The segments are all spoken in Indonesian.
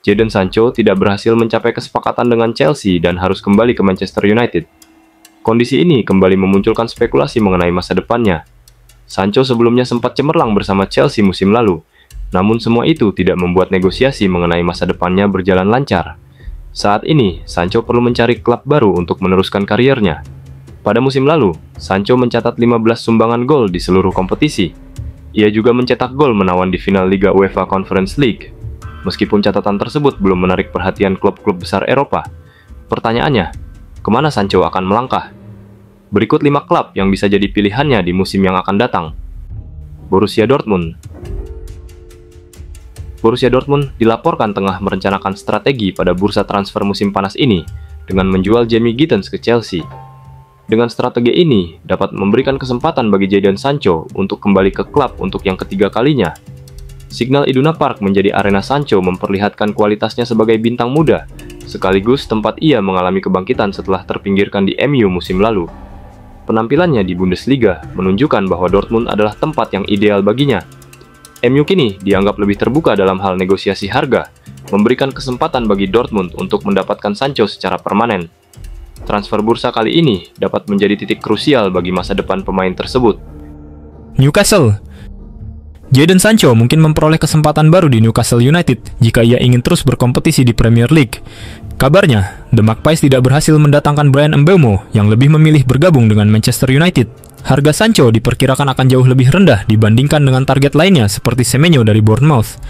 Jadon Sancho tidak berhasil mencapai kesepakatan dengan Chelsea dan harus kembali ke Manchester United. Kondisi ini kembali memunculkan spekulasi mengenai masa depannya. Sancho sebelumnya sempat cemerlang bersama Chelsea musim lalu, namun semua itu tidak membuat negosiasi mengenai masa depannya berjalan lancar. Saat ini, Sancho perlu mencari klub baru untuk meneruskan kariernya. Pada musim lalu, Sancho mencatat 15 sumbangan gol di seluruh kompetisi. Ia juga mencetak gol menawan di final Liga UEFA Conference League. Meskipun catatan tersebut belum menarik perhatian klub-klub besar Eropa, pertanyaannya, kemana Sancho akan melangkah? Berikut 5 klub yang bisa jadi pilihannya di musim yang akan datang. Borussia Dortmund. Borussia Dortmund dilaporkan tengah merencanakan strategi pada bursa transfer musim panas ini dengan menjual Jamie Gittens ke Chelsea. Dengan strategi ini dapat memberikan kesempatan bagi Jadon Sancho untuk kembali ke klub untuk yang ketiga kalinya. Signal Iduna Park menjadi arena Sancho memperlihatkan kualitasnya sebagai bintang muda, sekaligus tempat ia mengalami kebangkitan setelah terpinggirkan di MU musim lalu. Penampilannya di Bundesliga menunjukkan bahwa Dortmund adalah tempat yang ideal baginya. MU kini dianggap lebih terbuka dalam hal negosiasi harga, memberikan kesempatan bagi Dortmund untuk mendapatkan Sancho secara permanen. Transfer bursa kali ini dapat menjadi titik krusial bagi masa depan pemain tersebut. Newcastle. Jadon Sancho mungkin memperoleh kesempatan baru di Newcastle United jika ia ingin terus berkompetisi di Premier League. Kabarnya, The Magpies tidak berhasil mendatangkan Bryan Mbeumo yang lebih memilih bergabung dengan Manchester United. Harga Sancho diperkirakan akan jauh lebih rendah dibandingkan dengan target lainnya seperti Semenyo dari Bournemouth.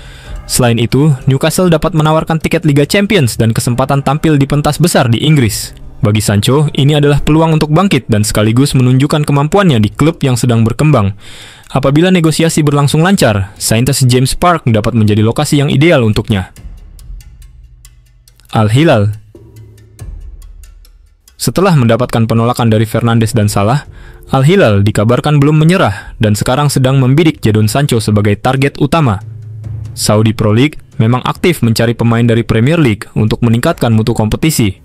Selain itu, Newcastle dapat menawarkan tiket Liga Champions dan kesempatan tampil di pentas besar di Inggris. Bagi Sancho, ini adalah peluang untuk bangkit dan sekaligus menunjukkan kemampuannya di klub yang sedang berkembang. Apabila negosiasi berlangsung lancar, St. James Park dapat menjadi lokasi yang ideal untuknya. Al Hilal. Setelah mendapatkan penolakan dari Fernandes dan Salah, Al Hilal dikabarkan belum menyerah dan sekarang sedang membidik Jadon Sancho sebagai target utama. Saudi Pro League memang aktif mencari pemain dari Premier League untuk meningkatkan mutu kompetisi.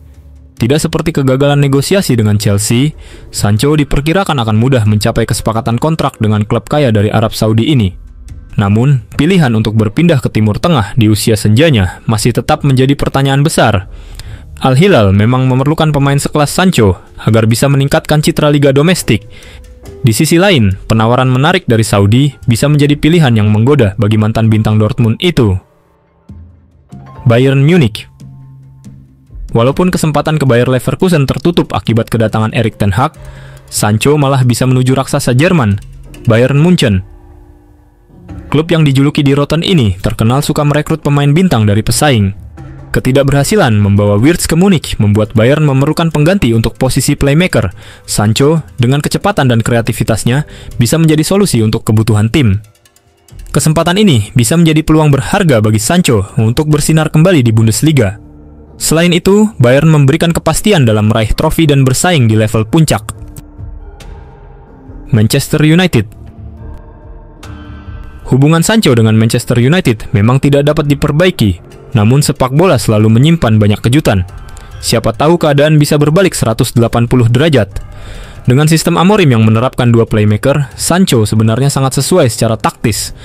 Tidak seperti kegagalan negosiasi dengan Chelsea, Sancho diperkirakan akan mudah mencapai kesepakatan kontrak dengan klub kaya dari Arab Saudi ini. Namun, pilihan untuk berpindah ke Timur Tengah di usia senjanya masih tetap menjadi pertanyaan besar. Al Hilal memang memerlukan pemain sekelas Sancho agar bisa meningkatkan citra liga domestik. Di sisi lain, penawaran menarik dari Saudi bisa menjadi pilihan yang menggoda bagi mantan bintang Dortmund itu. Bayern Munich. Walaupun kesempatan ke Bayer Leverkusen tertutup akibat kedatangan Erik ten Hag, Sancho malah bisa menuju raksasa Jerman, Bayern Munchen. Klub yang dijuluki di Rotten ini terkenal suka merekrut pemain bintang dari pesaing. Ketidakberhasilan membawa Wirtz ke Munich membuat Bayern memerlukan pengganti untuk posisi playmaker. Sancho, dengan kecepatan dan kreativitasnya, bisa menjadi solusi untuk kebutuhan tim. Kesempatan ini bisa menjadi peluang berharga bagi Sancho untuk bersinar kembali di Bundesliga. Selain itu, Bayern memberikan kepastian dalam meraih trofi dan bersaing di level puncak. Manchester United. Hubungan Sancho dengan Manchester United memang tidak dapat diperbaiki, namun sepak bola selalu menyimpan banyak kejutan. Siapa tahu keadaan bisa berbalik 180 derajat. Dengan sistem Amorim yang menerapkan dua playmaker, Sancho sebenarnya sangat sesuai secara taktis.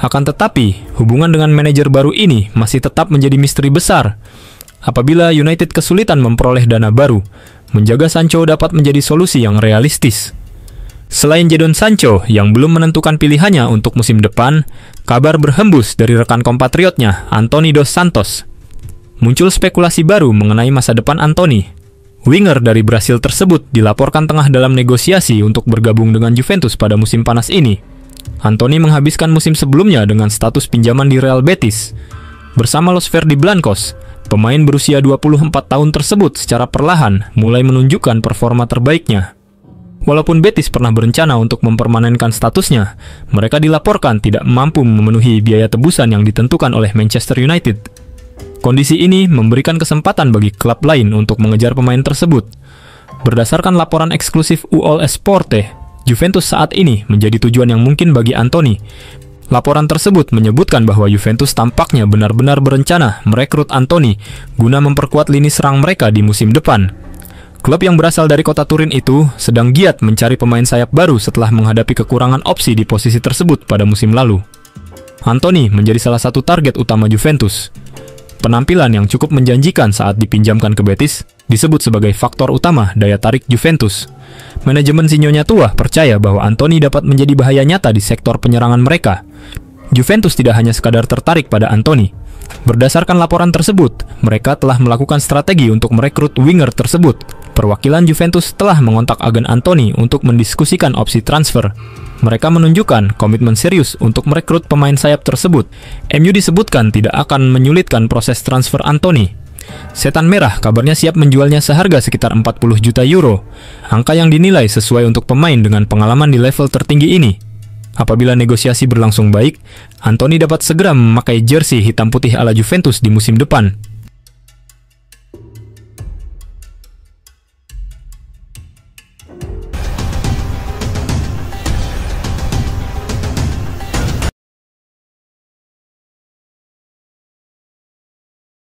Akan tetapi, hubungan dengan manajer baru ini masih tetap menjadi misteri besar. Apabila United kesulitan memperoleh dana baru, menjaga Sancho dapat menjadi solusi yang realistis. Selain Jadon Sancho yang belum menentukan pilihannya untuk musim depan, kabar berhembus dari rekan kompatriotnya, Anthony Dos Santos. Muncul spekulasi baru mengenai masa depan Anthony. Winger dari Brasil tersebut dilaporkan tengah dalam negosiasi untuk bergabung dengan Juventus pada musim panas ini. Anthony menghabiskan musim sebelumnya dengan status pinjaman di Real Betis. Bersama Los Verdi Blancos, pemain berusia 24 tahun tersebut secara perlahan mulai menunjukkan performa terbaiknya. Walaupun Betis pernah berencana untuk mempermanenkan statusnya, mereka dilaporkan tidak mampu memenuhi biaya tebusan yang ditentukan oleh Manchester United. Kondisi ini memberikan kesempatan bagi klub lain untuk mengejar pemain tersebut. Berdasarkan laporan eksklusif UOL Esporte, Juventus saat ini menjadi tujuan yang mungkin bagi Anthony. Laporan tersebut menyebutkan bahwa Juventus tampaknya benar-benar berencana merekrut Anthony guna memperkuat lini serang mereka di musim depan. Klub yang berasal dari kota Turin itu sedang giat mencari pemain sayap baru setelah menghadapi kekurangan opsi di posisi tersebut pada musim lalu. Anthony menjadi salah satu target utama Juventus. Penampilan yang cukup menjanjikan saat dipinjamkan ke Betis disebut sebagai faktor utama daya tarik Juventus. Manajemen sinyonya tua percaya bahwa Antony dapat menjadi bahaya nyata di sektor penyerangan mereka. Juventus tidak hanya sekadar tertarik pada Antony. Berdasarkan laporan tersebut, mereka telah melakukan strategi untuk merekrut winger tersebut. Perwakilan Juventus telah mengontak agen Antony untuk mendiskusikan opsi transfer. Mereka menunjukkan komitmen serius untuk merekrut pemain sayap tersebut. MU disebutkan tidak akan menyulitkan proses transfer Antony. Setan Merah kabarnya siap menjualnya seharga sekitar 40 juta euro, angka yang dinilai sesuai untuk pemain dengan pengalaman di level tertinggi ini. Apabila negosiasi berlangsung baik, Antony dapat segera memakai jersey hitam putih ala Juventus di musim depan.